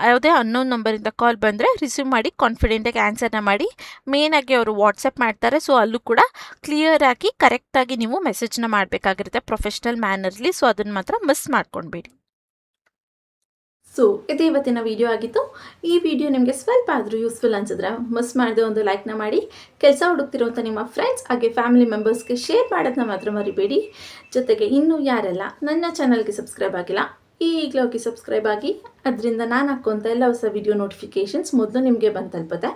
ಯಾವುದೇ ಅನ್ನೋನ್ ನಂಬರಿಂದ ಕಾಲ್ ಬಂದರೆ ರಿಸೀವ್ ಮಾಡಿ ಕಾನ್ಫಿಡೆಂಟಾಗಿ ಆನ್ಸರ್ನ ಮಾಡಿ. ಮೇಯ್ನಾಗಿ ಅವರು ವಾಟ್ಸಪ್ ಮಾಡ್ತಾರೆ. ಸೊ ಅಲ್ಲೂ ಕೂಡ ಕ್ಲಿಯರಾಗಿ ಕರೆಕ್ಟಾಗಿ ನೀವು ಮೆಸೇಜ್ನ ಮಾಡಬೇಕಾಗಿರುತ್ತೆ ಪ್ರೊಫೆಷ್ನಲ್ ಮ್ಯಾನರ್ಲಿ. ಸೊ ಅದನ್ನು ಮಾತ್ರ ಮಿಸ್ ಮಾಡ್ಕೊಳ್ಬೇಡಿ. ಸೊ ಇದು ಇವತ್ತಿನ ವಿಡಿಯೋ ಆಗಿತ್ತು. ಈ ವಿಡಿಯೋ ನಿಮಗೆ ಸ್ವಲ್ಪ ಆದರೂ ಯೂಸ್ಫುಲ್ ಅನಿಸಿದ್ರೆ ಮಿಸ್ ಮಾಡದೆ ಒಂದು ಲೈಕ್ನ ಮಾಡಿ. ಕೆಲಸ ಹುಡುಕ್ತಿರೋಂಥ ನಿಮ್ಮ ಫ್ರೆಂಡ್ಸ್ ಹಾಗೆ ಫ್ಯಾಮಿಲಿ ಮೆಂಬರ್ಸ್ಗೆ ಶೇರ್ ಮಾಡೋದನ್ನ ಮಾತ್ರ ಮರಿಬೇಡಿ. ಜೊತೆಗೆ ಇನ್ನೂ ಯಾರೆಲ್ಲ ನನ್ನ ಚಾನಲ್ಗೆ ಸಬ್ಸ್ಕ್ರೈಬ್ ಆಗಿಲ್ಲ ಈಗಲೇ ಹೋಗಿ ಸಬ್ಸ್ಕ್ರೈಬ್ ಆಗಿ. ಅದರಿಂದ ನಾನು ಹಾಕೋಂಥ ಎಲ್ಲ ಹೊಸ ವಿಡಿಯೋ ನೋಟಿಫಿಕೇಷನ್ಸ್ ಮೊದಲು ನಿಮಗೆ ಬಂದು ತಲುಪುತ್ತೆ.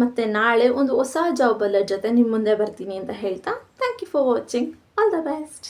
ಮತ್ತು ನಾಳೆ ಒಂದು ಹೊಸ ಜಾಬ್ ಅಲ್ಲರ್ ಜೊತೆ ನಿಮ್ಮ ಮುಂದೆ ಬರ್ತೀನಿ ಅಂತ ಹೇಳ್ತಾ thank you for watching. All the best.